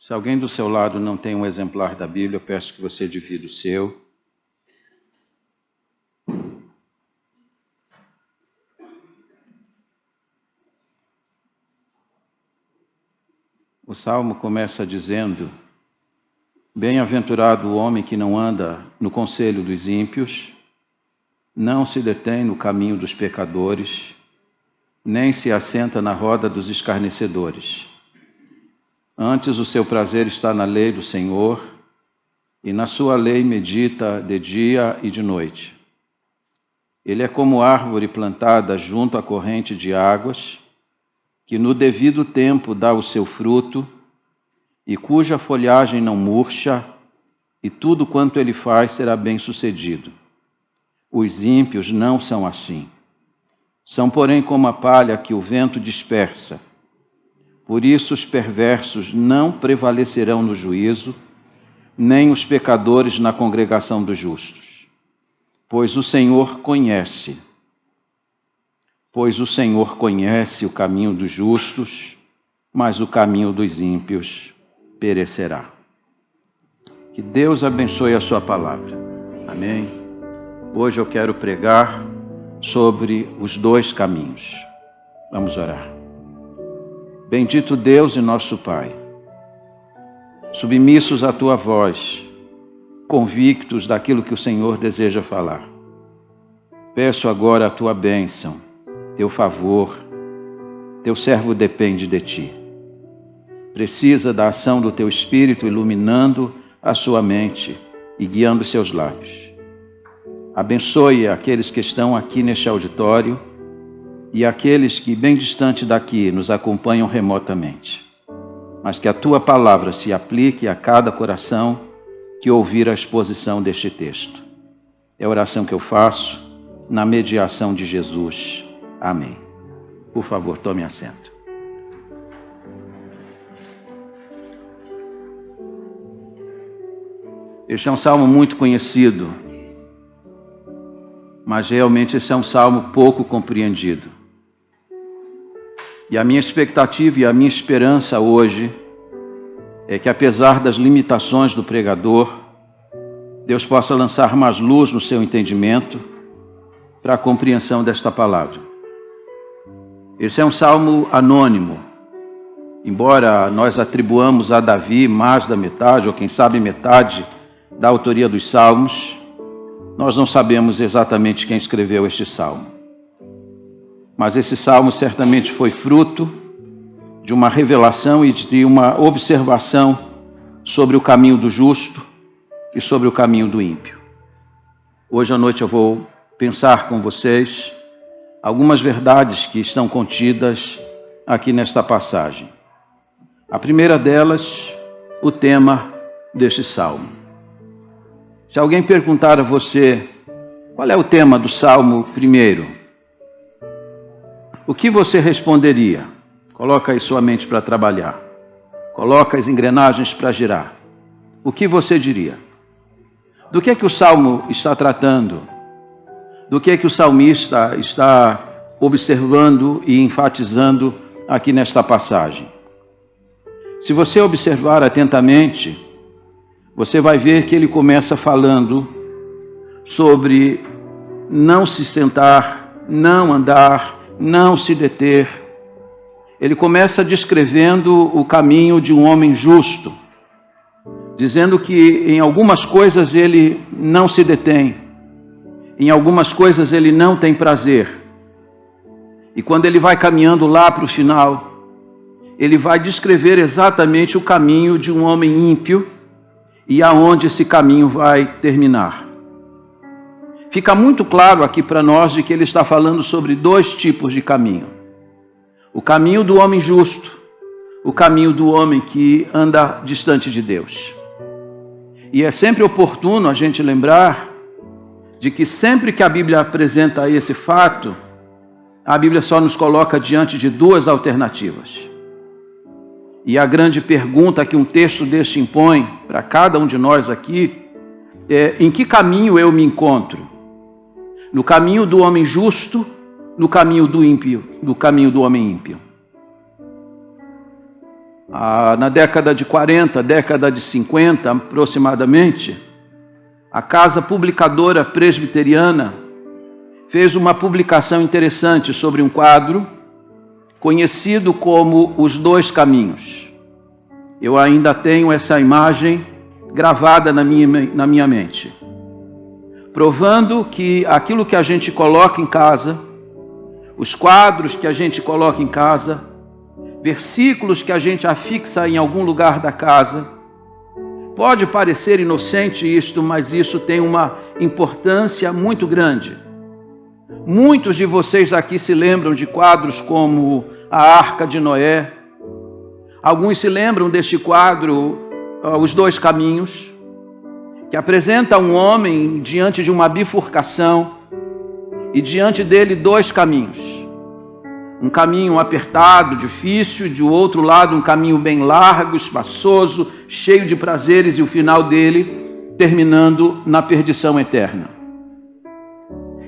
Se alguém do seu lado não tem um exemplar da Bíblia, eu peço que você divida o seu. O Salmo começa dizendo: Bem-aventurado o homem que não anda no conselho dos ímpios, não se detém no caminho dos pecadores, nem se assenta na roda dos escarnecedores. Antes o seu prazer está na lei do Senhor, e na sua lei medita de dia e de noite. Ele é como árvore plantada junto à corrente de águas, que no devido tempo dá o seu fruto, e cuja folhagem não murcha, e tudo quanto ele faz será bem-sucedido. Os ímpios não são assim. São, porém, como a palha que o vento dispersa. Por isso os perversos não prevalecerão no juízo, nem os pecadores na congregação dos justos. Pois o Senhor conhece o caminho dos justos, mas o caminho dos ímpios perecerá. Que Deus abençoe a sua palavra. Amém? Hoje eu quero pregar sobre os dois caminhos. Vamos orar. Bendito Deus e nosso Pai, submissos à Tua voz, convictos daquilo que o Senhor deseja falar. Peço agora a Tua bênção, Teu favor, Teu servo depende de Ti. Precisa da ação do Teu Espírito iluminando a sua mente e guiando seus lábios. Abençoe aqueles que estão aqui neste auditório e aqueles que, bem distante daqui, nos acompanham remotamente. Mas que a Tua palavra se aplique a cada coração que ouvir a exposição deste texto. É a oração que eu faço na mediação de Jesus. Amém. Por favor, tome assento. Este é um salmo muito conhecido, mas realmente esse é um salmo pouco compreendido. E a minha expectativa e a minha esperança hoje é que, apesar das limitações do pregador, Deus possa lançar mais luz no seu entendimento para a compreensão desta palavra. Esse é um salmo anônimo, embora nós atribuamos a Davi mais da metade, ou quem sabe metade, da autoria dos salmos, nós não sabemos exatamente quem escreveu este salmo. Mas esse salmo certamente foi fruto de uma revelação e de uma observação sobre o caminho do justo e sobre o caminho do ímpio. Hoje à noite eu vou pensar com vocês algumas verdades que estão contidas aqui nesta passagem. A primeira delas, o tema deste salmo. Se alguém perguntar a você qual é o tema do Salmo 1, o que você responderia? Coloca aí sua mente para trabalhar. Coloca as engrenagens para girar. O que você diria? Do que é que o Salmo está tratando? Do que é que o salmista está observando e enfatizando aqui nesta passagem? Se você observar atentamente, você vai ver que ele começa falando sobre não se sentar, não andar, não se deter. Ele começa descrevendo o caminho de um homem justo, dizendo que em algumas coisas ele não se detém, em algumas coisas ele não tem prazer. E quando ele vai caminhando lá para o final, ele vai descrever exatamente o caminho de um homem ímpio, e aonde esse caminho vai terminar. Fica muito claro aqui para nós de que ele está falando sobre dois tipos de caminho. O caminho do homem justo, o caminho do homem que anda distante de Deus. E é sempre oportuno a gente lembrar de que sempre que a Bíblia apresenta esse fato, a Bíblia só nos coloca diante de duas alternativas. E a grande pergunta que um texto deste impõe para cada um de nós aqui é: em que caminho eu me encontro? No caminho do homem justo, no caminho do ímpio, no caminho do homem ímpio? na década de 40, década de 50 aproximadamente, a Casa Publicadora Presbiteriana fez uma publicação interessante sobre um quadro conhecido como Os Dois Caminhos. Eu ainda tenho essa imagem gravada na minha mente, provando que aquilo que a gente coloca em casa, os quadros que a gente coloca em casa, versículos que a gente afixa em algum lugar da casa, pode parecer inocente isto, mas isso tem uma importância muito grande. Muitos de vocês aqui se lembram de quadros como a Arca de Noé. Alguns se lembram deste quadro, Os Dois Caminhos, que apresenta um homem diante de uma bifurcação e diante dele dois caminhos. Um caminho apertado, difícil, e de outro lado um caminho bem largo, espaçoso, cheio de prazeres, e o final dele terminando na perdição eterna.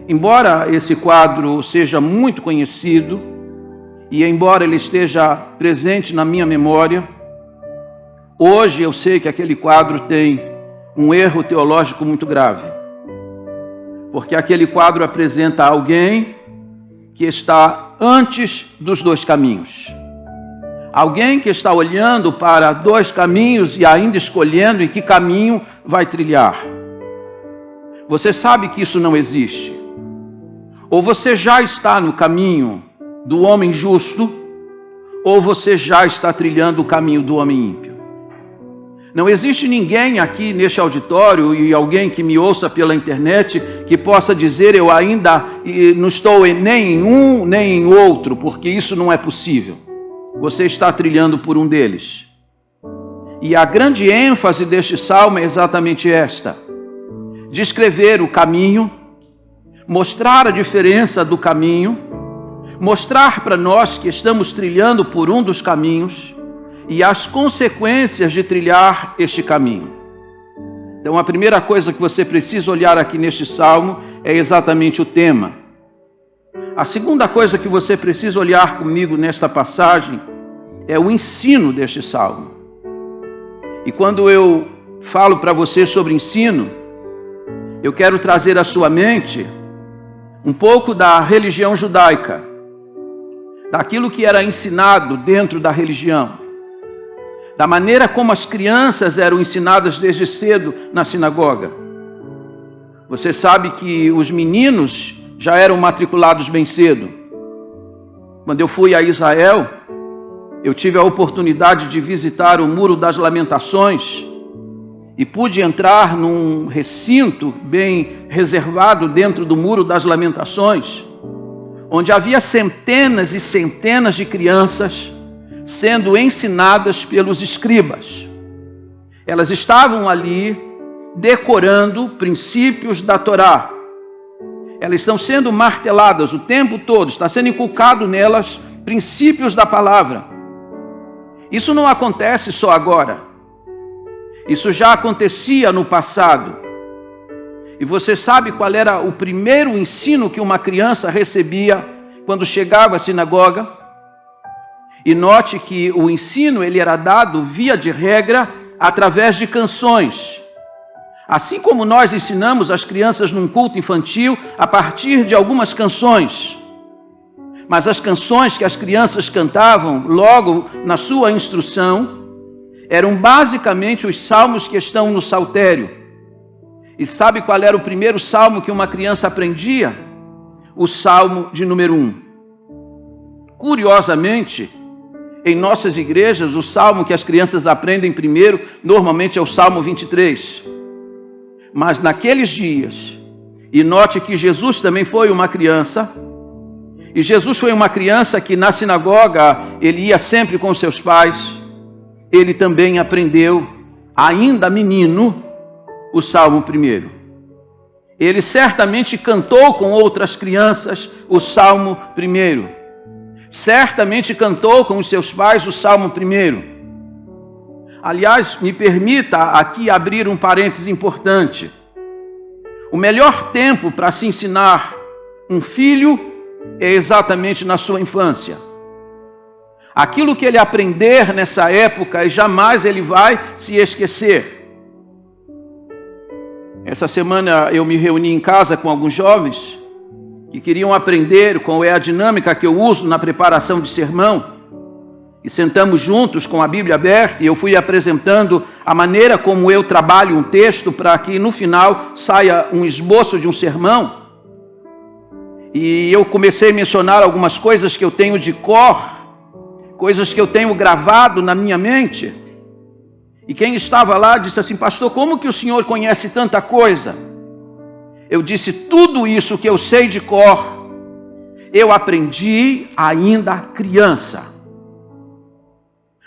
Embora esse quadro seja muito conhecido, e embora ele esteja presente na minha memória, hoje eu sei que aquele quadro tem um erro teológico muito grave. Porque aquele quadro apresenta alguém que está antes dos dois caminhos. Alguém que está olhando para dois caminhos e ainda escolhendo em que caminho vai trilhar. Você sabe que isso não existe. Ou você já está no caminho do homem justo, ou você já está trilhando o caminho do homem ímpio. Não existe ninguém aqui neste auditório e alguém que me ouça pela internet que possa dizer: eu ainda não estou nem em um nem em outro, porque isso não é possível. Você está trilhando por um deles. E a grande ênfase deste salmo é exatamente esta: descrever o caminho, mostrar a diferença do caminho, mostrar para nós que estamos trilhando por um dos caminhos e as consequências de trilhar este caminho. Então, a primeira coisa que você precisa olhar aqui neste salmo é exatamente o tema. A segunda coisa que você precisa olhar comigo nesta passagem é o ensino deste salmo. E quando eu falo para você sobre ensino, eu quero trazer à sua mente um pouco da religião judaica, daquilo que era ensinado dentro da religião, da maneira como as crianças eram ensinadas desde cedo na sinagoga. Você sabe que os meninos já eram matriculados bem cedo. Quando eu fui a Israel, eu tive a oportunidade de visitar o Muro das Lamentações e pude entrar num recinto bem reservado dentro do Muro das Lamentações, onde havia centenas e centenas de crianças sendo ensinadas pelos escribas. Elas estavam ali decorando princípios da Torá. Elas estão sendo marteladas o tempo todo, está sendo inculcado nelas princípios da palavra. Isso não acontece só agora. Isso já acontecia no passado. E você sabe qual era o primeiro ensino que uma criança recebia quando chegava à sinagoga? E note que o ensino ele era dado, via de regra, através de canções. Assim como nós ensinamos as crianças num culto infantil a partir de algumas canções. Mas as canções que as crianças cantavam logo na sua instrução eram basicamente os salmos que estão no saltério. E sabe qual era o primeiro salmo que uma criança aprendia? O salmo de número 1. Curiosamente, em nossas igrejas, o salmo que as crianças aprendem primeiro, normalmente é o Salmo 23. Mas naqueles dias, e note que Jesus também foi uma criança, e Jesus foi uma criança que na sinagoga, ele ia sempre com seus pais, ele também aprendeu, ainda menino, o Salmo 1. Ele certamente cantou com outras crianças o Salmo 1. Certamente cantou com os seus pais o Salmo 1. Aliás, me permita aqui abrir um parêntese importante. O melhor tempo para se ensinar um filho é exatamente na sua infância. aquilo que ele aprender nessa época, jamais ele vai se esquecer. Essa semana eu me reuni em casa com alguns jovens que queriam aprender qual é a dinâmica que eu uso na preparação de sermão. E sentamos juntos com a Bíblia aberta e eu fui apresentando a maneira como eu trabalho um texto para que no final saia um esboço de um sermão. E eu comecei a mencionar algumas coisas que eu tenho de cor, coisas que eu tenho gravado na minha mente. E quem estava lá disse assim: pastor, como que o senhor conhece tanta coisa? Eu disse: tudo isso que eu sei de cor, eu aprendi ainda criança.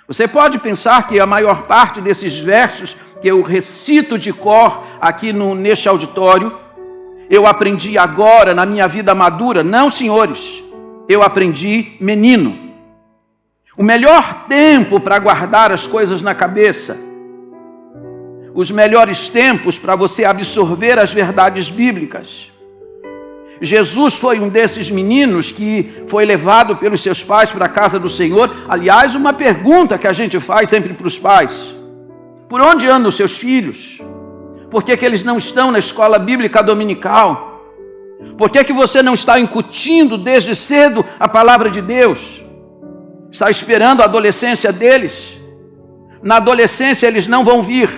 Você pode pensar que a maior parte desses versos que eu recito de cor aqui neste auditório, eu aprendi agora na minha vida madura. Não, senhores, eu aprendi menino. O melhor tempo para guardar as coisas na cabeça, os melhores tempos para você absorver as verdades bíblicas. Jesus foi um desses meninos que foi levado pelos seus pais para a casa do Senhor. Aliás, uma pergunta que a gente faz sempre para os pais: por onde andam os seus filhos? Por que eles não estão na escola bíblica dominical? Por que você não está incutindo desde cedo a palavra de Deus? Está esperando a adolescência deles? Na adolescência eles não vão vir.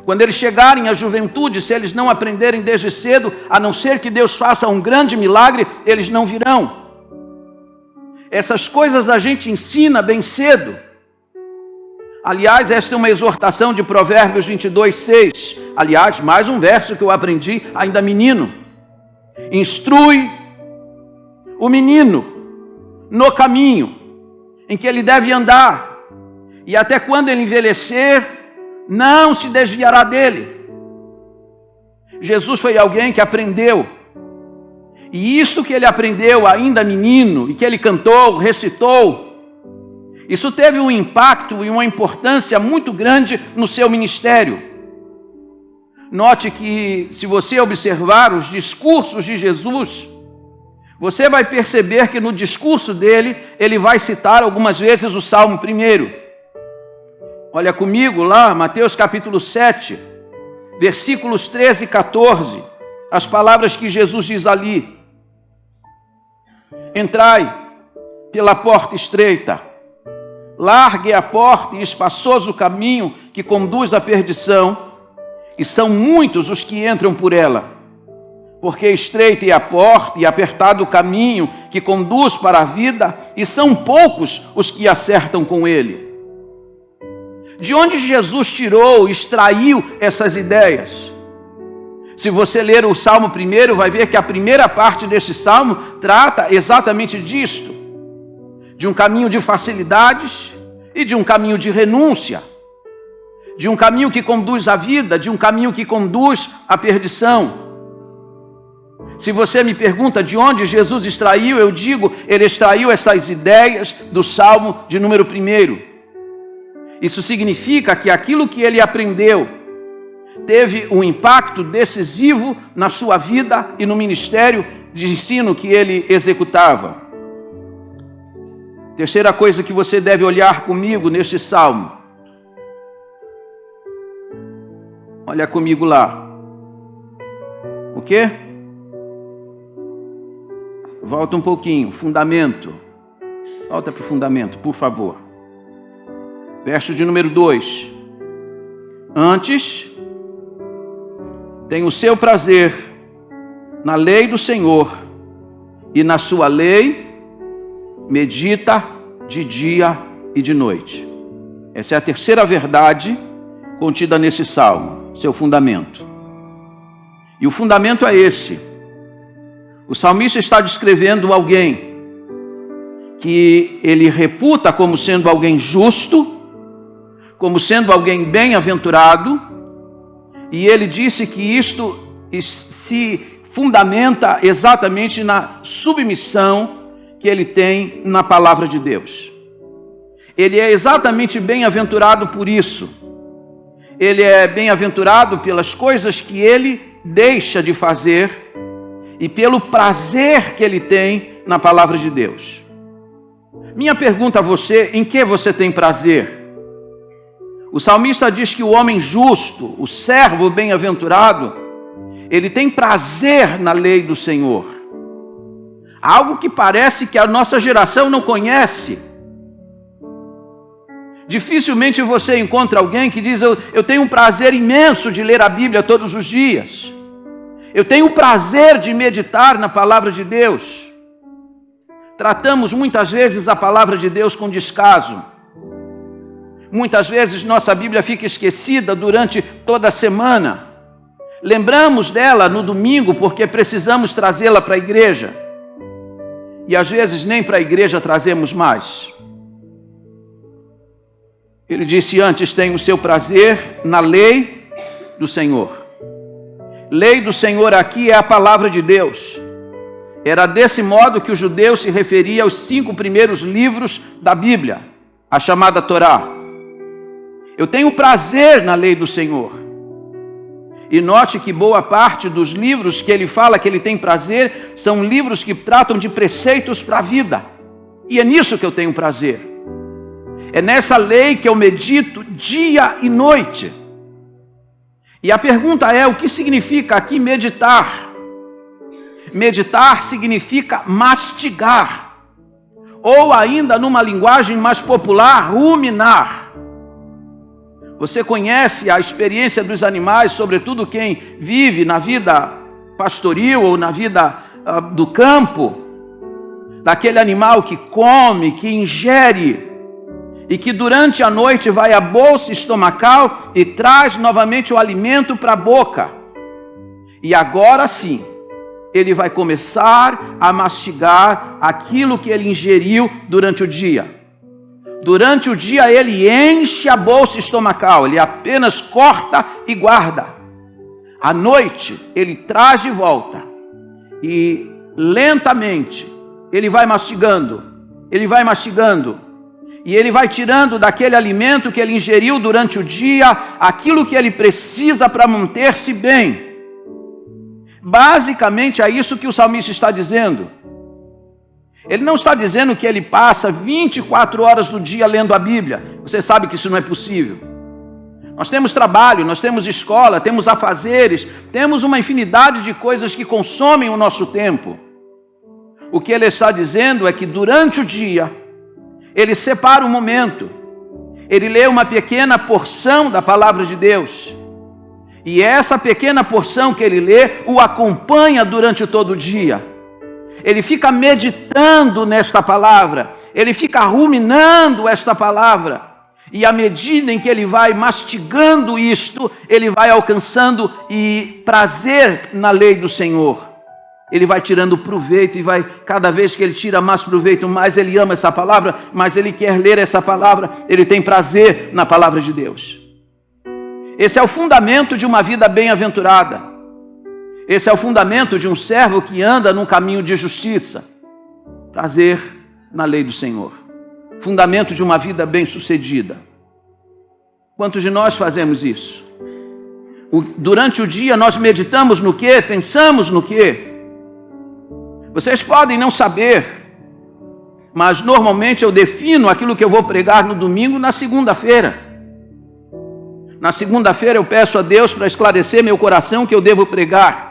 Quando eles chegarem à juventude, se eles não aprenderem desde cedo, a não ser que Deus faça um grande milagre, eles não virão. Essas coisas a gente ensina bem cedo. Aliás, esta é uma exortação de Provérbios 22:6. Aliás, mais um verso que eu aprendi ainda menino. Instrui o menino no caminho em que ele deve andar, e até quando ele envelhecer, não se desviará dele. Jesus foi alguém que aprendeu. E isto que ele aprendeu ainda menino, e que ele cantou, recitou, isso teve um impacto e uma importância muito grande no seu ministério. Note que, se você observar os discursos de Jesus, você vai perceber que no discurso dele, ele vai citar algumas vezes o Salmo 1. Olha comigo lá, Mateus capítulo 7, versículos 13 e 14, as palavras que Jesus diz ali: entrai pela porta estreita, largue a porta e espaçoso o caminho que conduz à perdição, e são muitos os que entram por ela, porque estreita é a porta e apertado o caminho que conduz para a vida, e são poucos os que acertam com ele. De onde Jesus tirou, extraiu essas ideias? Se você ler o Salmo 1, vai ver que a primeira parte desse Salmo trata exatamente disto. De um caminho de facilidades e de um caminho de renúncia. De um caminho que conduz à vida, de um caminho que conduz à perdição. Se você me pergunta de onde Jesus extraiu, eu digo, ele extraiu essas ideias do Salmo de número 1. Isso significa que aquilo que ele aprendeu teve um impacto decisivo na sua vida e no ministério de ensino que ele executava. Terceira coisa que você deve olhar comigo neste salmo. Olha comigo lá. O quê? Volta um pouquinho. Fundamento. Volta para o fundamento, por favor. Verso de número 2. Antes, tem o seu prazer na lei do Senhor, e na sua lei medita de dia e de noite. Essa é a terceira verdade contida nesse salmo, seu fundamento. E o fundamento é esse. O salmista está descrevendo alguém que ele reputa como sendo alguém justo, como sendo alguém bem-aventurado, e ele disse que isto se fundamenta exatamente na submissão que ele tem na palavra de Deus. Ele é exatamente bem-aventurado por isso. Ele é bem-aventurado pelas coisas que ele deixa de fazer e pelo prazer que ele tem na palavra de Deus. Minha pergunta a você: em que você tem prazer? O salmista diz que o homem justo, o servo bem-aventurado, ele tem prazer na lei do Senhor. Algo que parece que a nossa geração não conhece. Dificilmente você encontra alguém que diz: eu tenho um prazer imenso de ler a Bíblia todos os dias. Eu tenho o prazer de meditar na palavra de Deus. Tratamos muitas vezes a palavra de Deus com descaso. Muitas vezes nossa Bíblia fica esquecida durante toda a semana. Lembramos dela no domingo porque precisamos trazê-la para a igreja. E às vezes nem para a igreja trazemos mais. Ele disse antes: tem o seu prazer na lei do Senhor. Lei do Senhor aqui é a palavra de Deus. Era desse modo que o judeu se referia aos 5 primeiros livros da Bíblia, a chamada Torá. Eu tenho prazer na lei do Senhor. E note que boa parte dos livros que ele fala que ele tem prazer são livros que tratam de preceitos para a vida. E é nisso que eu tenho prazer. É nessa lei que eu medito dia e noite. E a pergunta é: o que significa aqui meditar? Meditar significa mastigar. Ou ainda numa linguagem mais popular, ruminar. Você conhece a experiência dos animais, sobretudo quem vive na vida pastoril ou na vida do campo, daquele animal que come, que ingere, e que durante a noite vai à bolsa estomacal e traz novamente o alimento para a boca. E agora sim, ele vai começar a mastigar aquilo que ele ingeriu durante o dia. Durante o dia ele enche a bolsa estomacal, ele apenas corta e guarda. À noite ele traz de volta e lentamente ele vai mastigando, e ele vai tirando daquele alimento que ele ingeriu durante o dia aquilo que ele precisa para manter-se bem. Basicamente é isso que o salmista está dizendo. Ele não está dizendo que ele passa 24 horas do dia lendo a Bíblia. Você sabe que isso não é possível. Nós temos trabalho, nós temos escola, temos afazeres, temos uma infinidade de coisas que consomem o nosso tempo. O que ele está dizendo é que durante o dia, ele separa um momento, ele lê uma pequena porção da palavra de Deus. E essa pequena porção que ele lê o acompanha durante todo o dia. Ele fica meditando nesta palavra, ele fica ruminando esta palavra, e à medida em que ele vai mastigando isto, ele vai alcançando prazer na lei do Senhor. Ele vai tirando proveito e cada vez que ele tira mais proveito, mais ele ama essa palavra, mais ele quer ler essa palavra, ele tem prazer na palavra de Deus. Esse é o fundamento de uma vida bem-aventurada. Esse é o fundamento de um servo que anda num caminho de justiça. Prazer na lei do Senhor. Fundamento de uma vida bem-sucedida. Quantos de nós fazemos isso? Durante o dia nós meditamos no quê? Pensamos no quê? Vocês podem não saber, mas normalmente eu defino aquilo que eu vou pregar no domingo na segunda-feira. Na segunda-feira eu peço a Deus para esclarecer meu coração que eu devo pregar.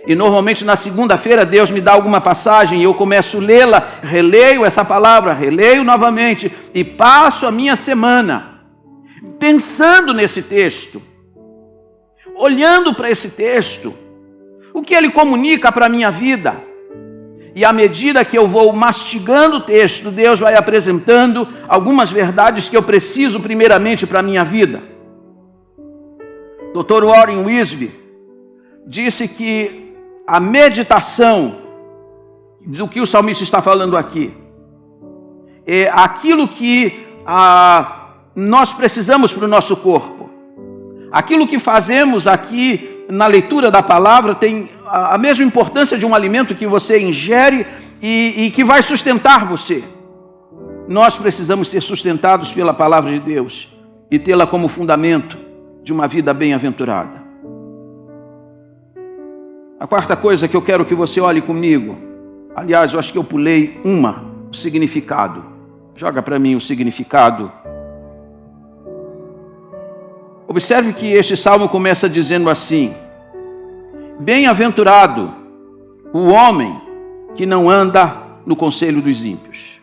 E normalmente na segunda-feira Deus me dá alguma passagem e eu começo a lê-la, releio essa palavra, releio novamente e passo a minha semana pensando nesse texto, olhando para esse texto, o que ele comunica para a minha vida. E à medida que eu vou mastigando o texto, Deus vai apresentando algumas verdades que eu preciso primeiramente para a minha vida. Dr. Warren Wiersbe disse que a meditação do que o salmista está falando aqui é aquilo que nós precisamos para o nosso corpo. Aquilo que fazemos aqui na leitura da palavra tem a mesma importância de um alimento que você ingere e que vai sustentar você. Nós precisamos ser sustentados pela palavra de Deus e tê-la como fundamento de uma vida bem-aventurada. A quarta coisa que eu quero que você olhe comigo, aliás, eu acho que eu pulei uma, o significado. Joga para mim o significado. Observe que este salmo começa dizendo assim: bem-aventurado o homem que não anda no conselho dos ímpios.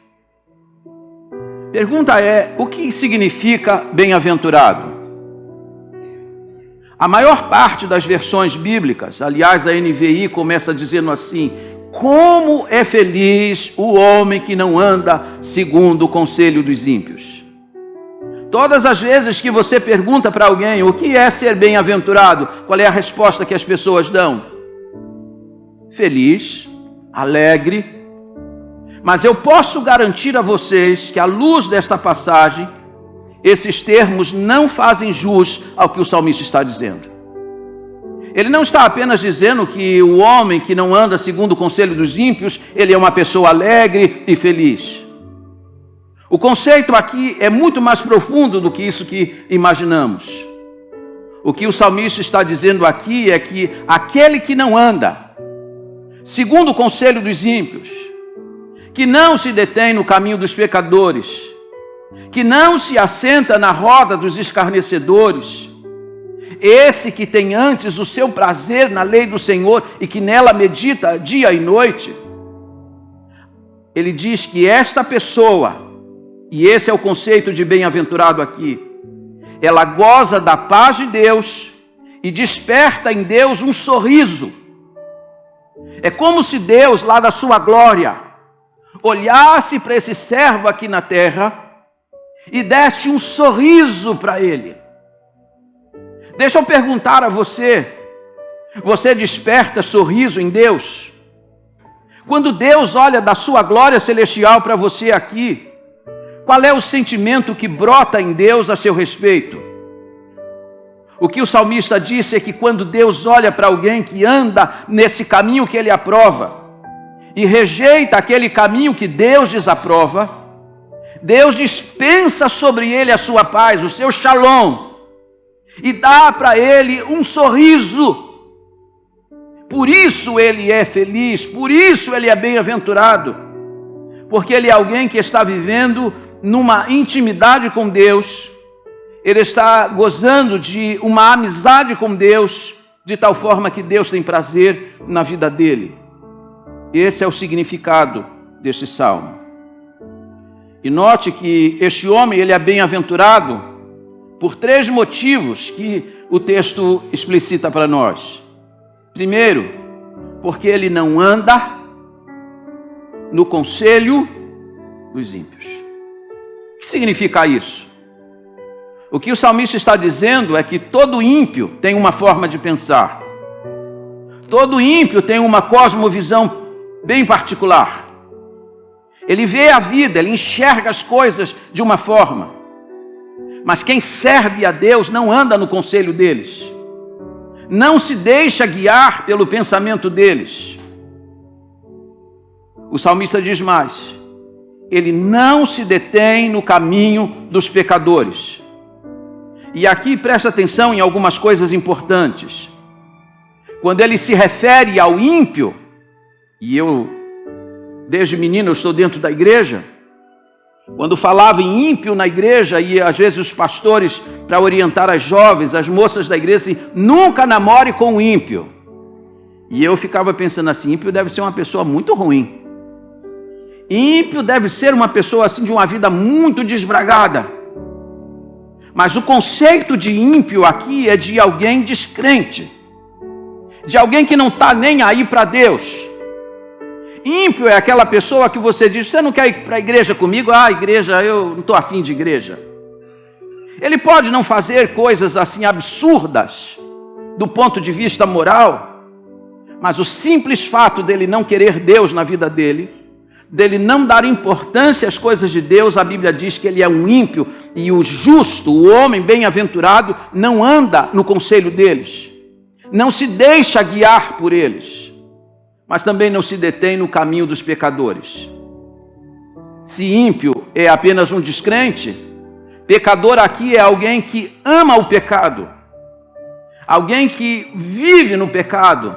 Pergunta é, o que significa bem-aventurado? A maior parte das versões bíblicas, aliás, a NVI começa dizendo assim: como é feliz o homem que não anda segundo o conselho dos ímpios. Todas as vezes que você pergunta para alguém o que é ser bem-aventurado, qual é a resposta que as pessoas dão? Feliz, alegre. Mas eu posso garantir a vocês que, à luz desta passagem, esses termos não fazem jus ao que o salmista está dizendo. Ele não está apenas dizendo que o homem que não anda segundo o conselho dos ímpios, ele é uma pessoa alegre e feliz. O conceito aqui é muito mais profundo do que isso que imaginamos. O que o salmista está dizendo aqui é que aquele que não anda segundo o conselho dos ímpios, que não se detém no caminho dos pecadores, que não se assenta na roda dos escarnecedores, esse que tem antes o seu prazer na lei do Senhor e que nela medita dia e noite, ele diz que esta pessoa, e esse é o conceito de bem-aventurado aqui, ela goza da paz de Deus e desperta em Deus um sorriso. É como se Deus, lá da sua glória, olhasse para esse servo aqui na terra e desse um sorriso para ele. Deixa eu perguntar a você, você desperta sorriso em Deus? Quando Deus olha da sua glória celestial para você aqui, qual é o sentimento que brota em Deus a seu respeito? O que o salmista disse é que quando Deus olha para alguém que anda nesse caminho que ele aprova e rejeita aquele caminho que Deus desaprova, Deus dispensa sobre ele a sua paz, o seu shalom, e dá para ele um sorriso. Por isso ele é feliz, por isso ele é bem-aventurado, porque ele é alguém que está vivendo numa intimidade com Deus, ele está gozando de uma amizade com Deus, de tal forma que Deus tem prazer na vida dele. Esse é o significado deste salmo. E note que este homem, ele é bem-aventurado por 3 motivos que o texto explicita para nós. Primeiro, porque ele não anda no conselho dos ímpios. O que significa isso? O que o salmista está dizendo é que todo ímpio tem uma forma de pensar. Todo ímpio tem uma cosmovisão bem particular. Ele vê a vida, ele enxerga as coisas de uma forma. Mas quem serve a Deus não anda no conselho deles. Não se deixa guiar pelo pensamento deles. O salmista diz mais: ele não se detém no caminho dos pecadores. E aqui presta atenção em algumas coisas importantes. Quando ele se refere ao ímpio, e eu, desde menino, eu estou dentro da igreja, quando falava em ímpio na igreja, e às vezes os pastores, para orientar as jovens, as moças da igreja, assim, nunca namore com o ímpio. E eu ficava pensando assim, ímpio deve ser uma pessoa muito ruim. Ímpio deve ser uma pessoa assim de uma vida muito desbragada. Mas o conceito de ímpio aqui é de alguém descrente, de alguém que não está nem aí para Deus. Ímpio é aquela pessoa que você diz: você não quer ir para a igreja comigo? Ah, igreja, eu não estou afim de igreja. Ele pode não fazer coisas assim absurdas do ponto de vista moral, mas o simples fato dele não querer Deus na vida dele, dele não dar importância às coisas de Deus, a Bíblia diz que ele é um ímpio, e o justo, o homem bem-aventurado, não anda no conselho deles, não se deixa guiar por eles, mas também não se detém no caminho dos pecadores. Se ímpio é apenas um descrente, pecador aqui é alguém que ama o pecado, alguém que vive no pecado,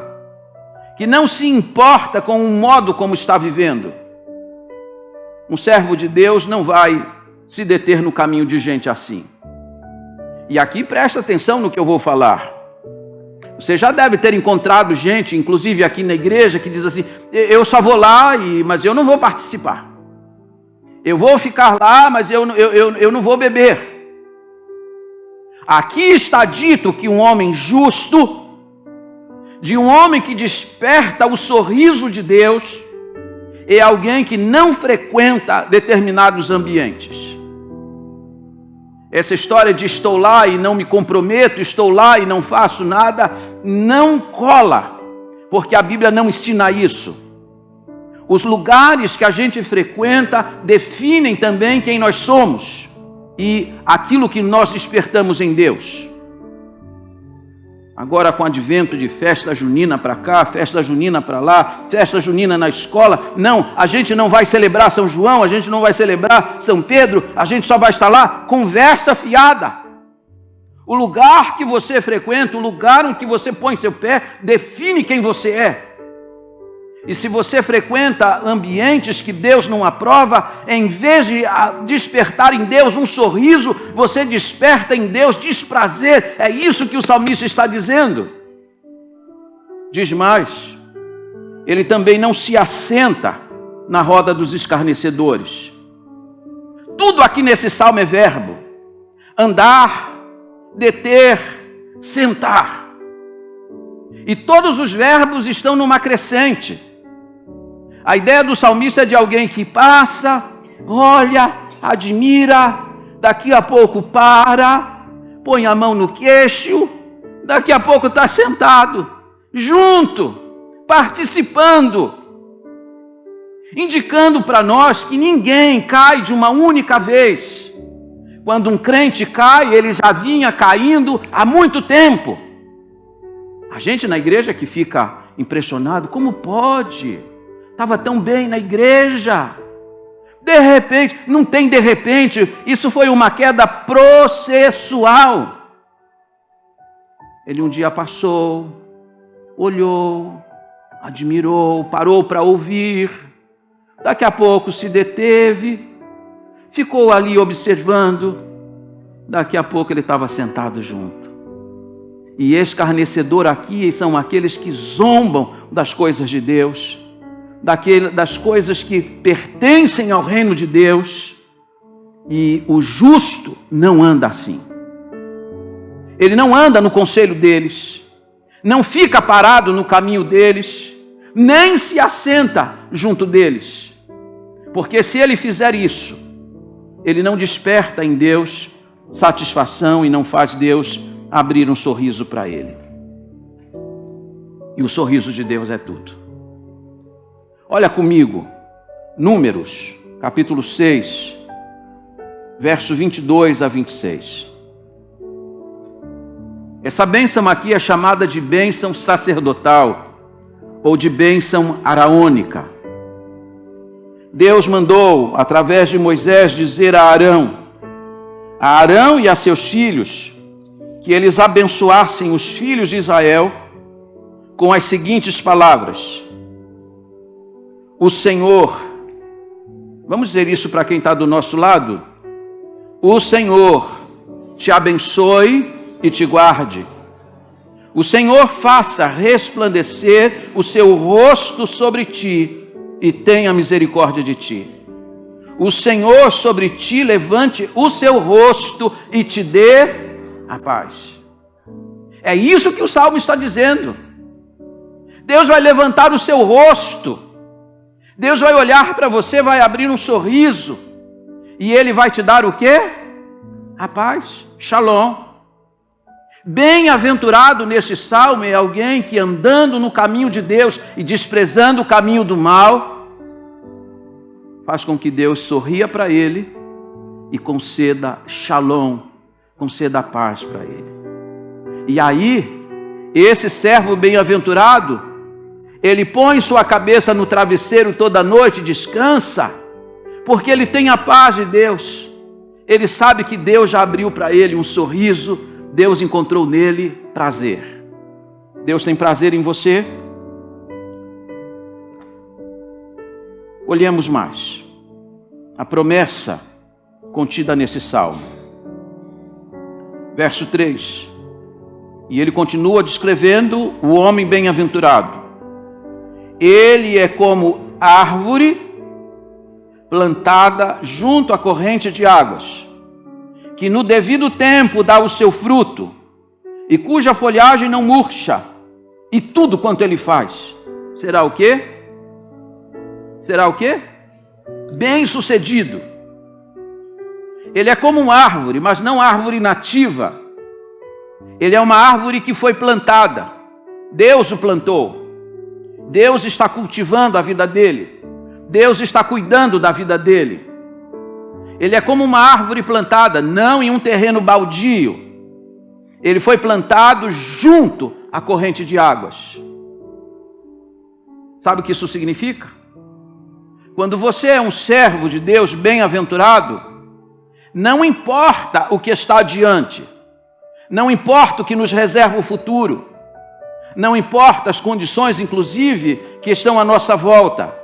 que não se importa com o modo como está vivendo. Um servo de Deus não vai se deter no caminho de gente assim. E aqui presta atenção no que eu vou falar. Você já deve ter encontrado gente, inclusive aqui na igreja, que diz assim: eu só vou lá, mas eu não vou participar. Eu vou ficar lá, mas eu não vou beber. Aqui está dito que um homem justo, de um homem que desperta o sorriso de Deus, é alguém que não frequenta determinados ambientes. Essa história de estou lá e não me comprometo, estou lá e não faço nada, não cola, porque a Bíblia não ensina isso. Os lugares que a gente frequenta definem também quem nós somos e aquilo que nós despertamos em Deus. Agora, com o advento de festa junina para cá, festa junina para lá, festa junina na escola, não, a gente não vai celebrar São João, a gente não vai celebrar São Pedro, a gente só vai estar lá, conversa fiada. O lugar que você frequenta, o lugar em que você põe seu pé, define quem você é. E se você frequenta ambientes que Deus não aprova, em vez de despertar em Deus um sorriso, você desperta em Deus desprazer. É isso que o salmista está dizendo. Diz mais, ele também não se assenta na roda dos escarnecedores. Tudo aqui nesse salmo é verbo: andar, deter, sentar. E todos os verbos estão numa crescente. A ideia do salmista é de alguém que passa, olha, admira, daqui a pouco para, põe a mão no queixo, daqui a pouco está sentado, junto, participando, indicando para nós que ninguém cai de uma única vez. Quando um crente cai, ele já vinha caindo há muito tempo. A gente na igreja que fica impressionado, como pode? Estava tão bem na igreja, de repente, não tem de repente, isso foi uma queda processual. Ele um dia passou, olhou, admirou, parou para ouvir, daqui a pouco se deteve, ficou ali observando, daqui a pouco ele estava sentado junto. E escarnecedor aqui são aqueles que zombam das coisas de Deus, das coisas que pertencem ao reino de Deus, e o justo não anda assim. Ele não anda no conselho deles, não fica parado no caminho deles, nem se assenta junto deles, porque se ele fizer isso, ele não desperta em Deus satisfação e não faz Deus abrir um sorriso para ele. E o sorriso de Deus é tudo. Olha comigo, Números, capítulo 6, verso 22 a 26. Essa bênção aqui é chamada de bênção sacerdotal, ou de bênção araônica. Deus mandou, através de Moisés, dizer a Arão e a seus filhos, que eles abençoassem os filhos de Israel com as seguintes palavras: o Senhor, vamos dizer isso para quem está do nosso lado, o Senhor te abençoe e te guarde. O Senhor faça resplandecer o seu rosto sobre ti e tenha misericórdia de ti. O Senhor sobre ti levante o seu rosto e te dê a paz. É isso que o Salmo está dizendo. Deus vai levantar o seu rosto. Deus vai olhar para você, vai abrir um sorriso. E Ele vai te dar o quê? A paz. Shalom. Bem-aventurado neste salmo é alguém que andando no caminho de Deus e desprezando o caminho do mal, faz com que Deus sorria para ele e conceda shalom, conceda paz para ele. E aí, esse servo bem-aventurado, ele põe sua cabeça no travesseiro toda noite e descansa, porque ele tem a paz de Deus. Ele sabe que Deus já abriu para ele um sorriso, Deus encontrou nele prazer. Deus tem prazer em você? Olhemos mais. a promessa contida nesse salmo. Verso 3. E ele continua descrevendo o homem bem-aventurado. Ele é como árvore plantada junto à corrente de águas, que no devido tempo dá o seu fruto, e cuja folhagem não murcha, e tudo quanto ele faz será o quê? Será o quê? Bem-sucedido. Ele é como uma árvore, mas não árvore nativa. Ele é uma árvore que foi plantada. Deus o plantou. Deus está cultivando a vida dele. Deus está cuidando da vida dele. Ele é como uma árvore plantada, não em um terreno baldio. Ele foi plantado junto à corrente de águas. Sabe o que isso significa? Quando você é um servo de Deus bem-aventurado, não importa o que está adiante, não importa o que nos reserva o futuro, não importa as condições, inclusive, que estão à nossa volta.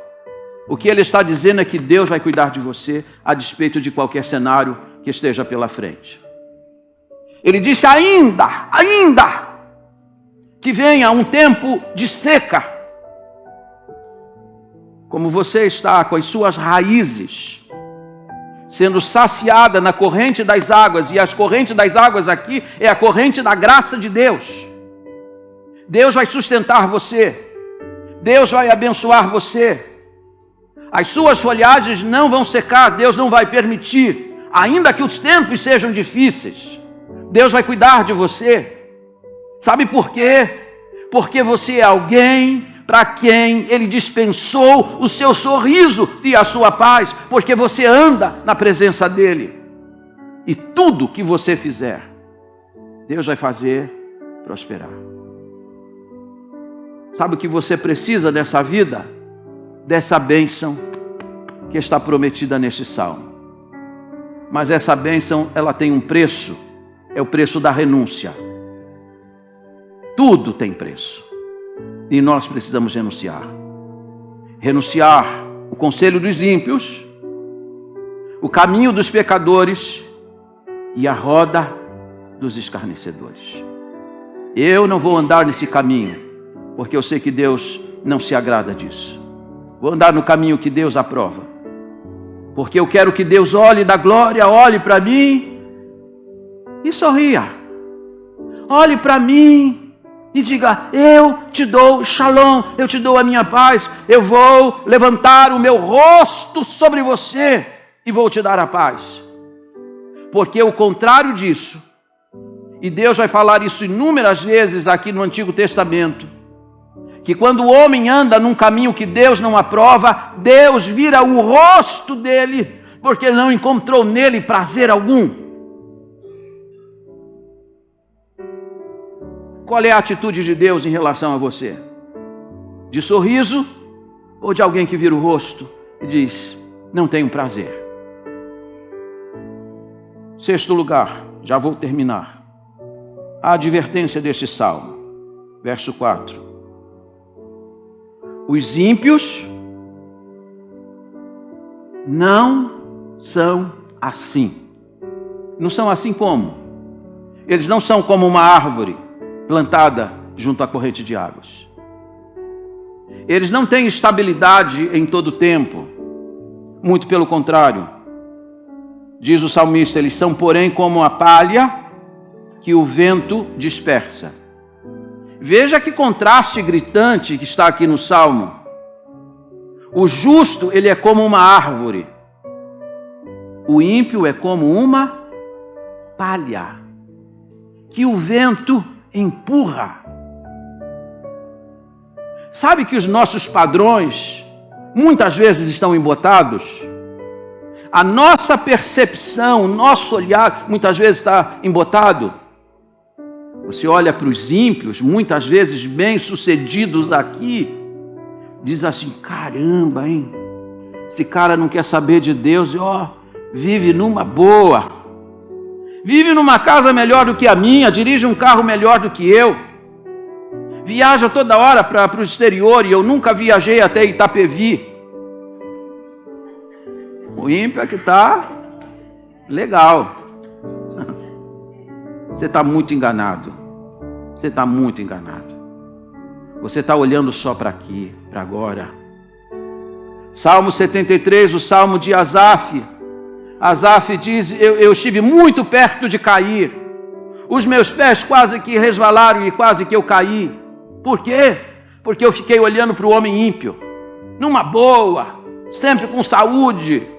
O que ele está dizendo é que Deus vai cuidar de você a despeito de qualquer cenário que esteja pela frente. Ele disse ainda que venha um tempo de seca. Como você está com as suas raízes sendo saciada na corrente das águas, e as correntes das águas aqui é a corrente da graça de Deus. Deus vai sustentar você. Deus vai abençoar você. As suas folhagens não vão secar, Deus não vai permitir, ainda que os tempos sejam difíceis. Deus vai cuidar de você. Sabe por quê? Porque você é alguém para quem Ele dispensou o seu sorriso e a sua paz, porque você anda na presença dEle. E tudo que você fizer, Deus vai fazer prosperar. Sabe o que você precisa dessa vida? Dessa bênção que está prometida neste salmo. Mas essa bênção, ela tem um preço, é o preço da renúncia. Tudo tem preço. E nós precisamos renunciar. Renunciar o conselho dos ímpios, o caminho dos pecadores e a roda dos escarnecedores. Eu não vou andar nesse caminho, porque eu sei que Deus não se agrada disso. Vou andar no caminho que Deus aprova, porque eu quero que Deus olhe da glória, olhe para mim e sorria. Olhe para mim e diga: eu te dou shalom, eu te dou a minha paz, eu vou levantar o meu rosto sobre você e vou te dar a paz. Porque o contrário disso, e Deus vai falar isso inúmeras vezes aqui no Antigo Testamento, que quando o homem anda num caminho que Deus não aprova, Deus vira o rosto dele, porque não encontrou nele prazer algum. Qual é a atitude de Deus em relação a você? De sorriso ou de alguém que vira o rosto e diz: não tenho prazer? Sexto lugar, já vou terminar. A advertência deste salmo, verso 4. Os ímpios não são assim. Não são assim como? Eles não são como uma árvore plantada junto à corrente de águas. Eles não têm estabilidade em todo o tempo. Muito pelo contrário. Diz o salmista, eles são, porém, como a palha que o vento dispersa. Veja que contraste gritante que está aqui no Salmo. O justo, ele é como uma árvore. O ímpio é como uma palha que o vento empurra. Sabe que os nossos padrões muitas vezes estão embotados? A nossa percepção, o nosso olhar muitas vezes está embotado. Você olha para os ímpios, muitas vezes bem-sucedidos daqui, diz assim: caramba, hein? Esse cara não quer saber de Deus, vive numa boa, vive numa casa melhor do que a minha, dirige um carro melhor do que eu, viaja toda hora para o exterior e eu nunca viajei até Itapevi. O ímpio é que está legal. Você está muito enganado. Você está muito enganado. Você está olhando só para aqui, para agora. Salmo 73, o salmo de Asaf. Asaf diz, eu estive muito perto de cair. Os meus pés quase que resvalaram e quase que eu caí. Por quê? Porque eu fiquei olhando para o homem ímpio. Numa boa, sempre com saúde.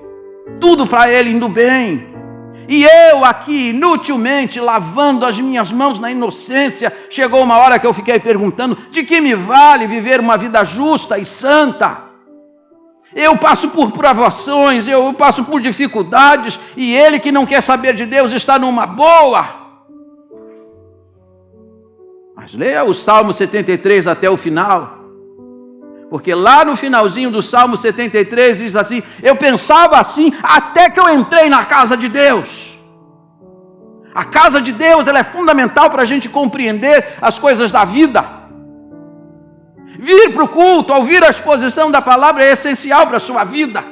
Tudo para ele indo bem. E eu aqui, inutilmente, lavando as minhas mãos na inocência. Chegou uma hora que eu fiquei perguntando, de que me vale viver uma vida justa e santa? Eu passo por provações, eu passo por dificuldades, e ele que não quer saber de Deus está numa boa. Mas leia o Salmo 73 até o final, porque lá no finalzinho do Salmo 73 diz assim, eu pensava assim até que eu entrei na casa de Deus. A casa de Deus, ela é fundamental para a gente compreender as coisas da vida. Vir para o culto, ouvir a exposição da palavra é essencial para a sua vida.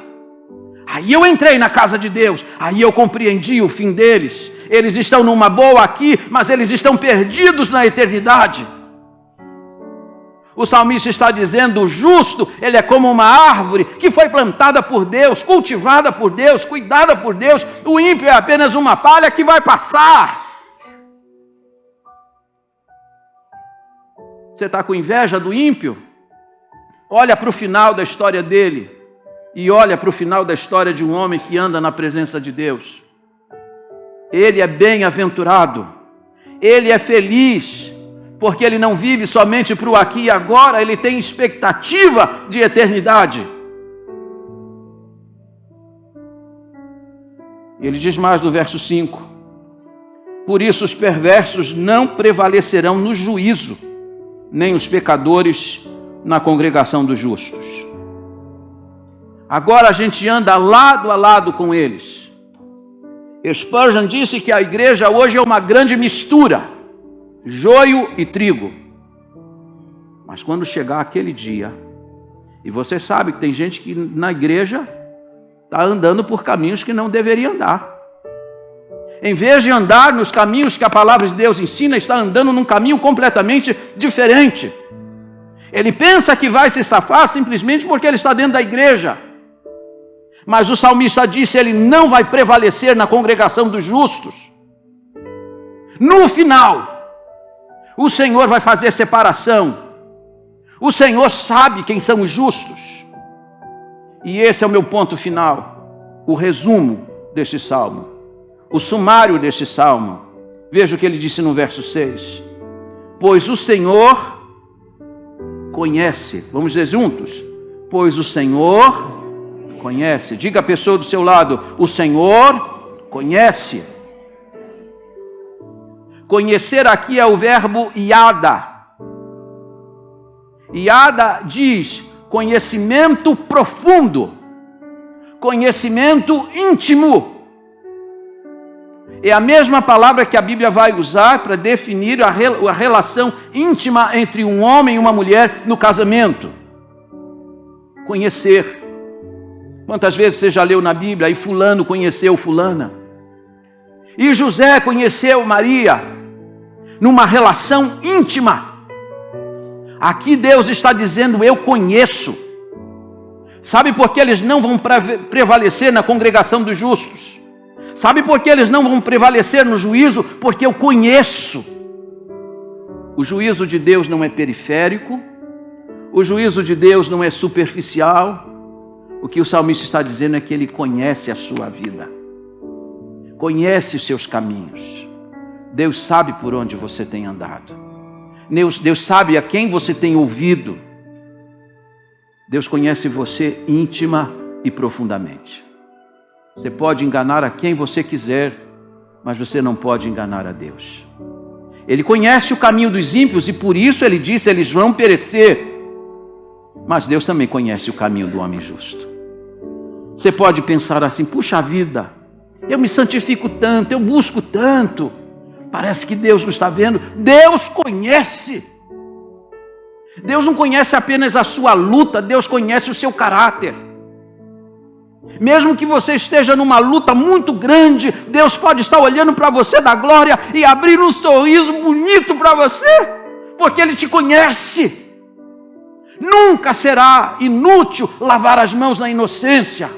Aí eu entrei na casa de Deus, aí eu compreendi o fim deles. Eles estão numa boa aqui, mas eles estão perdidos na eternidade. O salmista está dizendo, o justo, ele é como uma árvore que foi plantada por Deus, cultivada por Deus, cuidada por Deus. O ímpio é apenas uma palha que vai passar. Você está com inveja do ímpio? Olha para o final da história dele e olha para o final da história de um homem que anda na presença de Deus. Ele é bem-aventurado, ele é feliz, porque ele não vive somente para o aqui e agora, ele tem expectativa de eternidade. Ele diz mais no verso 5, por isso os perversos não prevalecerão no juízo, nem os pecadores na congregação dos justos. Agora a gente anda lado a lado com eles. Spurgeon disse que a igreja hoje é uma grande mistura, joio e trigo. Mas quando chegar aquele dia, e você sabe que tem gente que na igreja está andando por caminhos que não deveria andar. Em vez de andar nos caminhos que a palavra de Deus ensina, está andando num caminho completamente diferente. Ele pensa que vai se safar simplesmente porque ele está dentro da igreja. Mas o salmista disse, ele não vai prevalecer na congregação dos justos. No final, o Senhor vai fazer separação. O Senhor sabe quem são os justos. E esse é o meu ponto final, o resumo deste salmo. O sumário deste salmo, veja o que ele disse no verso 6. Pois o Senhor conhece, vamos dizer juntos, pois o Senhor conhece. Diga a pessoa do seu lado, o Senhor conhece. Conhecer aqui é o verbo iada. Iada diz conhecimento profundo, conhecimento íntimo. É a mesma palavra que a Bíblia vai usar para definir a relação íntima entre um homem e uma mulher no casamento. Conhecer. Quantas vezes você já leu na Bíblia, e fulano conheceu fulana? E José conheceu Maria numa relação íntima. Aqui Deus está dizendo, eu conheço. Sabe por que eles não vão prevalecer na congregação dos justos? Sabe por que eles não vão prevalecer no juízo? Porque eu conheço. O juízo de Deus não é periférico, o juízo de Deus não é superficial. O que o salmista está dizendo é que ele conhece a sua vida, conhece os seus caminhos. Deus sabe por onde você tem andado. Deus sabe a quem você tem ouvido. Deus conhece você íntima e profundamente. Você pode enganar a quem você quiser, mas você não pode enganar a Deus. Ele conhece o caminho dos ímpios e por isso ele disse, eles vão perecer. Mas Deus também conhece o caminho do homem justo. Você pode pensar assim, puxa vida, eu me santifico tanto, eu busco tanto, parece que Deus não está vendo. Deus conhece. Deus não conhece apenas a sua luta, Deus conhece o seu caráter. Mesmo que você esteja numa luta muito grande, Deus pode estar olhando para você da glória e abrir um sorriso bonito para você, porque Ele te conhece. Nunca será inútil lavar as mãos na inocência,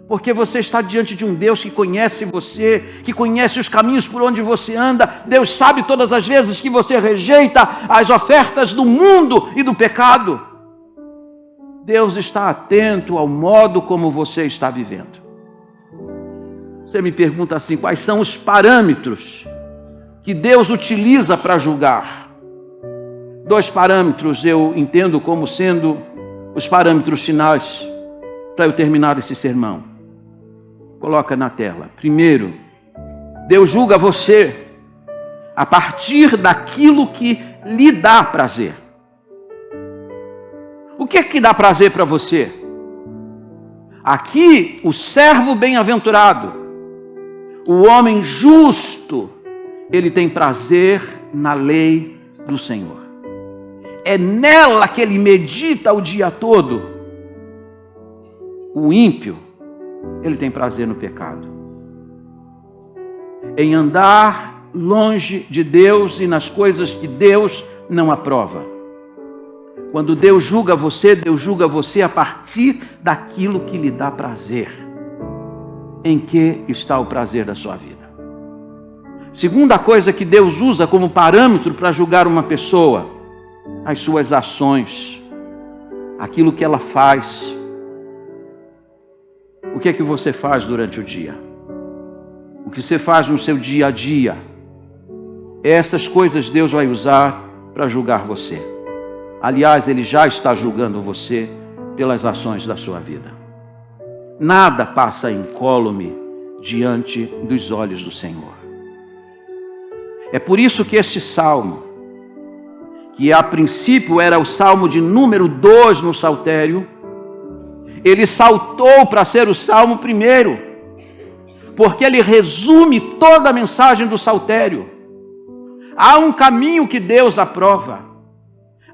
porque você está diante de um Deus que conhece você, que conhece os caminhos por onde você anda. Deus sabe todas as vezes que você rejeita as ofertas do mundo e do pecado. Deus está atento ao modo como você está vivendo. Você me pergunta assim, quais são os parâmetros que Deus utiliza para julgar? 2 parâmetros eu entendo como sendo os parâmetros finais para eu terminar esse sermão. Coloca na tela. Primeiro, Deus julga você a partir daquilo que lhe dá prazer. O que é que dá prazer para você? Aqui, o servo bem-aventurado, o homem justo, ele tem prazer na lei do Senhor. É nela que ele medita o dia todo. O ímpio, ele tem prazer no pecado, em andar longe de Deus e nas coisas que Deus não aprova. Quando Deus julga você a partir daquilo que lhe dá prazer. Em que está o prazer da sua vida? Segunda coisa que Deus usa como parâmetro para julgar uma pessoa: as suas ações, aquilo que ela faz. O que é que você faz durante o dia? O que você faz no seu dia a dia? Essas coisas Deus vai usar para julgar você. Aliás, Ele já está julgando você pelas ações da sua vida. Nada passa incólume diante dos olhos do Senhor. É por isso que este salmo, que a princípio era o salmo de número 2 no saltério, ele saltou para ser o salmo 1, porque ele resume toda a mensagem do saltério. Há um caminho que Deus aprova.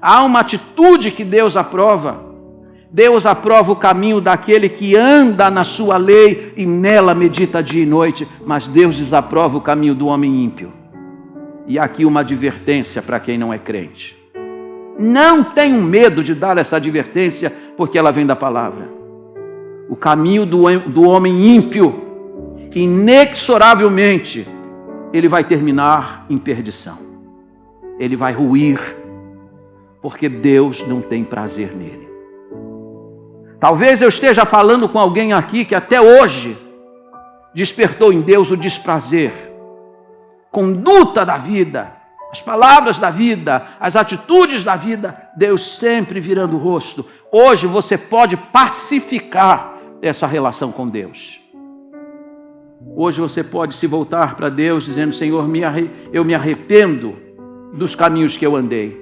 Há uma atitude que Deus aprova. Deus aprova o caminho daquele que anda na sua lei e nela medita dia e noite, mas Deus desaprova o caminho do homem ímpio. E aqui uma advertência para quem não é crente. Não tenham medo de dar essa advertência, porque ela vem da palavra. O caminho do homem ímpio, inexoravelmente, ele vai terminar em perdição. Ele vai ruir, porque Deus não tem prazer nele. Talvez eu esteja falando com alguém aqui que até hoje despertou em Deus o desprazer. Conduta da vida, as palavras da vida, as atitudes da vida, Deus sempre virando o rosto. Hoje você pode pacificar essa relação com Deus. Hoje você pode se voltar para Deus dizendo: Senhor, eu me arrependo dos caminhos que eu andei,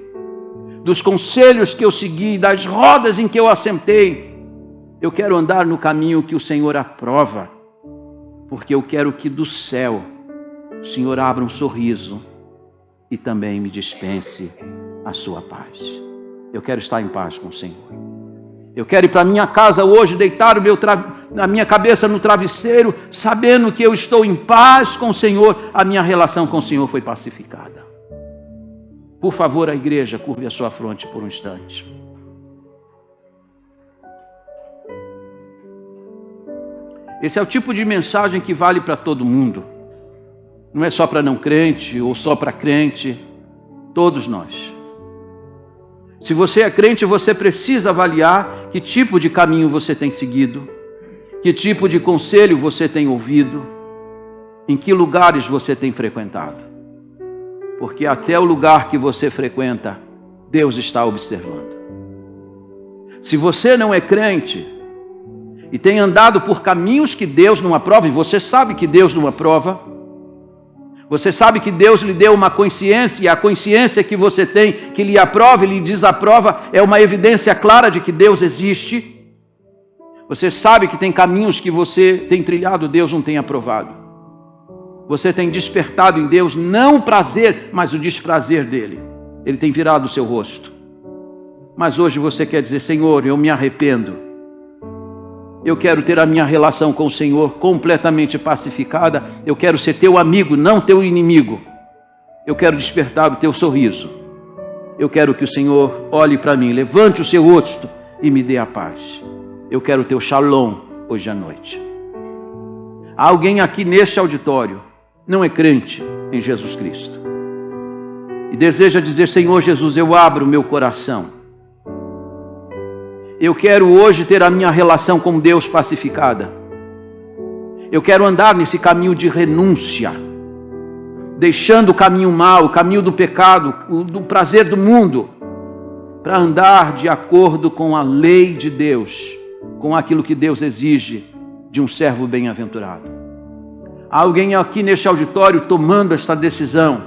dos conselhos que eu segui, das rodas em que eu assentei. Eu quero andar no caminho que o Senhor aprova, porque eu quero que do céu o Senhor abra um sorriso e também me dispense a sua paz. Eu quero estar em paz com o Senhor. Eu quero ir para a minha casa hoje, deitar a minha cabeça no travesseiro, sabendo que eu estou em paz com o Senhor, a minha relação com o Senhor foi pacificada. Por favor, a igreja, curve a sua fronte por um instante. Esse é o tipo de mensagem que vale para todo mundo. Não é só para não crente ou só para crente, todos nós. Se você é crente, você precisa avaliar que tipo de caminho você tem seguido, que tipo de conselho você tem ouvido, em que lugares você tem frequentado. Porque até o lugar que você frequenta, Deus está observando. Se você não é crente e tem andado por caminhos que Deus não aprova, e você sabe que Deus não aprova, você sabe que Deus lhe deu uma consciência, e a consciência que você tem, que lhe aprova e lhe desaprova, é uma evidência clara de que Deus existe. Você sabe que tem caminhos que você tem trilhado, Deus não tem aprovado. Você tem despertado em Deus não o prazer, mas o desprazer dele. Ele tem virado o seu rosto. Mas hoje você quer dizer: Senhor, eu me arrependo. Eu quero ter a minha relação com o Senhor completamente pacificada. Eu quero ser teu amigo, não teu inimigo. Eu quero despertar o teu sorriso. Eu quero que o Senhor olhe para mim, levante o seu rosto e me dê a paz. Eu quero o teu shalom hoje à noite. Há alguém aqui neste auditório não é crente em Jesus Cristo e deseja dizer: Senhor Jesus, eu abro o meu coração. Eu quero hoje ter a minha relação com Deus pacificada. Eu quero andar nesse caminho de renúncia, deixando o caminho mau, o caminho do pecado, do prazer do mundo, para andar de acordo com a lei de Deus, com aquilo que Deus exige de um servo bem-aventurado. Há alguém aqui neste auditório tomando esta decisão?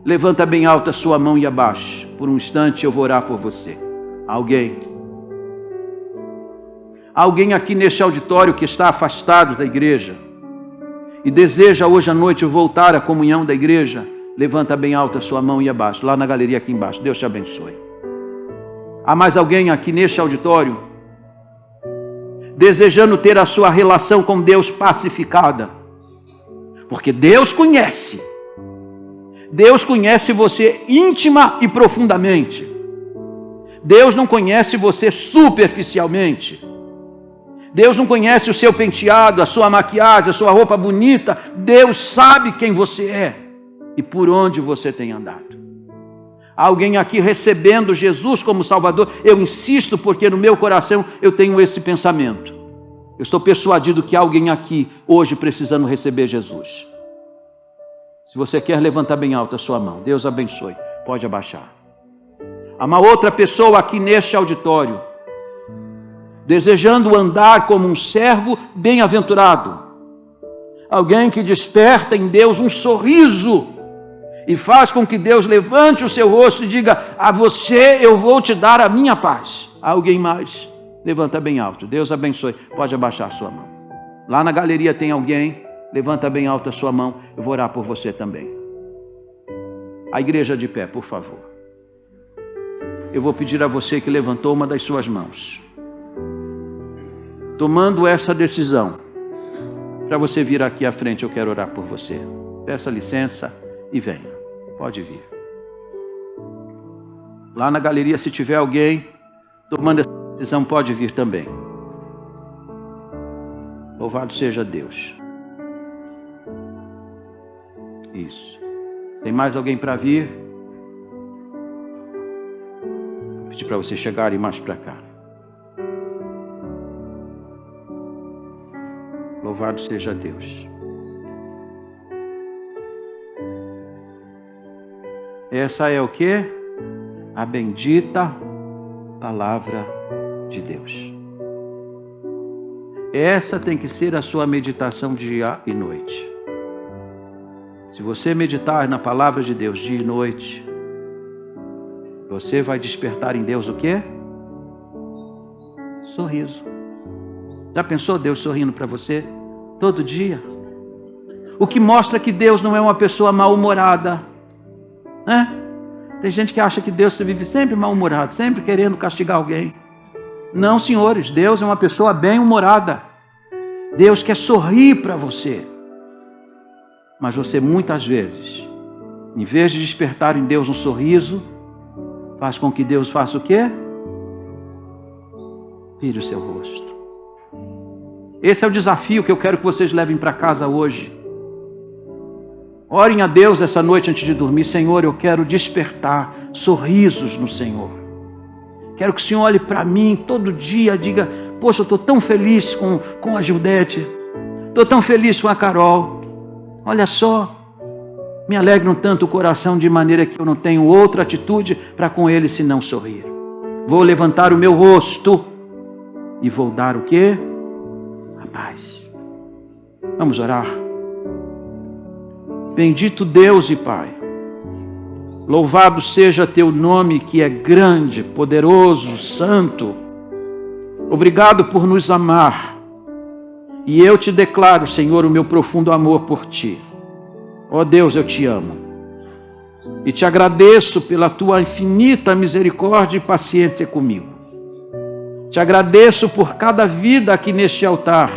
Levanta bem alta a sua mão e abaixe. Por um instante eu vou orar por você. Alguém? Alguém aqui neste auditório que está afastado da igreja e deseja hoje à noite voltar à comunhão da igreja? Levanta bem alta a sua mão e abaixe, lá na galeria aqui embaixo. Deus te abençoe. Há mais alguém aqui neste auditório desejando ter a sua relação com Deus pacificada? Porque Deus conhece você íntima e profundamente. Deus não conhece você superficialmente. Deus não conhece o seu penteado, a sua maquiagem, a sua roupa bonita. Deus sabe quem você é e por onde você tem andado. Há alguém aqui recebendo Jesus como Salvador? Eu insisto porque no meu coração eu tenho esse pensamento. Eu estou persuadido que há alguém aqui hoje precisando receber Jesus. Se você quer, levantar bem alta a sua mão. Deus abençoe. Pode abaixar. Há uma outra pessoa aqui neste auditório desejando andar como um servo bem-aventurado. Alguém que desperta em Deus um sorriso e faz com que Deus levante o seu rosto e diga: a você eu vou te dar a minha paz. Há alguém mais? Levanta bem alto. Deus abençoe. Pode abaixar a sua mão. Lá na galeria tem alguém? Levanta bem alto a sua mão. Eu vou orar por você também. A igreja de pé, por favor. Eu vou pedir a você que levantou uma das suas mãos, tomando essa decisão, para você vir aqui à frente. Eu quero orar por você. Peça licença e venha. Pode vir. Lá na galeria, se tiver alguém tomando essa decisão, pode vir também. Louvado seja Deus. Isso. Tem mais alguém para vir? Vou pedir para vocês chegarem mais para cá. Louvado seja Deus. Essa é o quê? A bendita palavra de Deus. Essa tem que ser a sua meditação dia e noite. Se você meditar na palavra de Deus dia e noite, você vai despertar em Deus o quê? Sorriso. Já pensou Deus sorrindo para você todo dia? O que mostra que Deus não é uma pessoa mal-humorada, né? Tem gente que acha que Deus vive sempre mal-humorado, sempre querendo castigar alguém. Não, senhores, Deus é uma pessoa bem-humorada. Deus quer sorrir para você. Mas você muitas vezes, em vez de despertar em Deus um sorriso, faz com que Deus faça o quê? Vire o seu rosto. Esse é o desafio que eu quero que vocês levem para casa hoje. Orem a Deus essa noite antes de dormir. Senhor, eu quero despertar sorrisos no Senhor. Quero que o Senhor olhe para mim todo dia e diga: poxa, eu estou tão feliz com a Gildete. Estou tão feliz com a Carol. Olha só, me alegra um tanto o coração de maneira que eu não tenho outra atitude para com ele senão sorrir. Vou levantar o meu rosto e vou dar o quê? A paz. Vamos orar. Bendito Deus e Pai, louvado seja teu nome que é grande, poderoso, santo. Obrigado por nos amar. E eu te declaro, Senhor, o meu profundo amor por ti. Ó Deus, eu te amo. E te agradeço pela tua infinita misericórdia e paciência comigo. Te agradeço por cada vida aqui neste altar.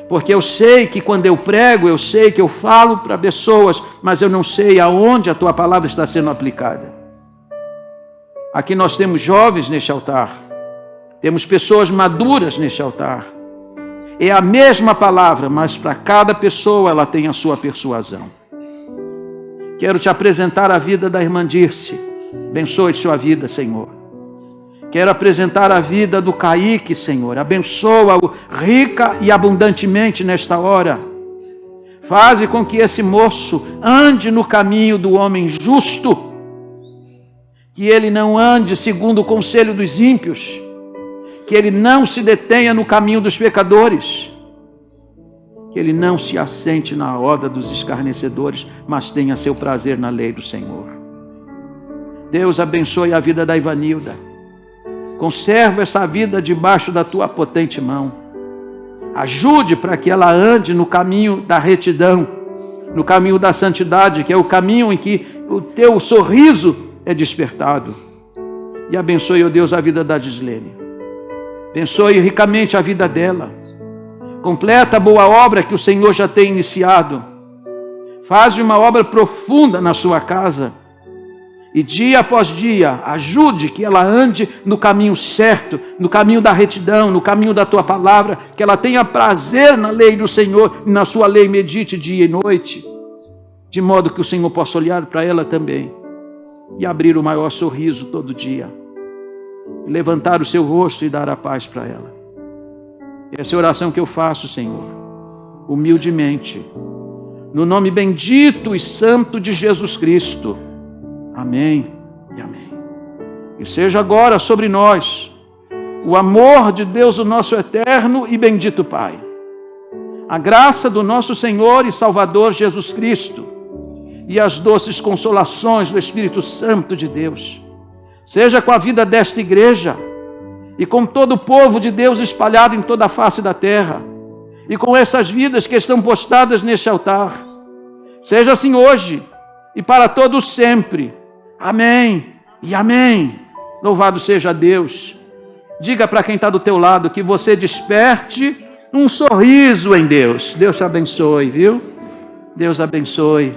Porque eu sei que quando eu prego, eu sei que eu falo para pessoas, mas eu não sei aonde a tua palavra está sendo aplicada. Aqui nós temos jovens neste altar. Temos pessoas maduras neste altar. É a mesma palavra, mas para cada pessoa ela tem a sua persuasão. Quero te apresentar a vida da irmã Dirce. Abençoe sua vida, Senhor. Quero apresentar a vida do Kaique, Senhor. Abençoa-o rica e abundantemente nesta hora. Faze com que esse moço ande no caminho do homem justo. Que ele não ande segundo o conselho dos ímpios. Que ele não se detenha no caminho dos pecadores. Que ele não se assente na roda dos escarnecedores, mas tenha seu prazer na lei do Senhor. Deus abençoe a vida da Ivanilda. Conserva essa vida debaixo da tua potente mão. Ajude para que ela ande no caminho da retidão, no caminho da santidade, que é o caminho em que o teu sorriso é despertado. E abençoe, ó Deus, a vida da Gislene. Abençoe ricamente a vida dela. Completa a boa obra que o Senhor já tem iniciado. Faz uma obra profunda na sua casa. E dia após dia, ajude que ela ande no caminho certo, no caminho da retidão, no caminho da tua palavra, que ela tenha prazer na lei do Senhor e na sua lei medite dia e noite, de modo que o Senhor possa olhar para ela também e abrir o maior sorriso todo dia, levantar o seu rosto e dar a paz para ela. Essa é a oração que eu faço, Senhor, humildemente, no nome bendito e santo de Jesus Cristo. Amém e amém. E seja agora sobre nós o amor de Deus, o nosso eterno e bendito Pai, a graça do nosso Senhor e Salvador Jesus Cristo e as doces consolações do Espírito Santo de Deus, seja com a vida desta igreja e com todo o povo de Deus espalhado em toda a face da terra e com essas vidas que estão postadas neste altar. Seja assim hoje e para todos sempre. Amém e amém. Louvado seja Deus. Diga para quem está do teu lado que você desperte um sorriso em Deus. Deus te abençoe, viu? Deus abençoe.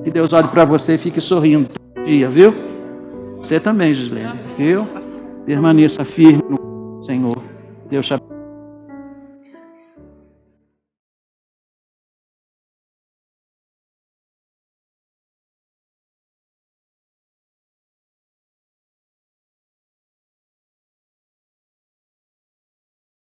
Que Deus olhe para você e fique sorrindo todo dia, viu? Você também, Gislene, viu? Permaneça firme no Senhor. Deus te abençoe.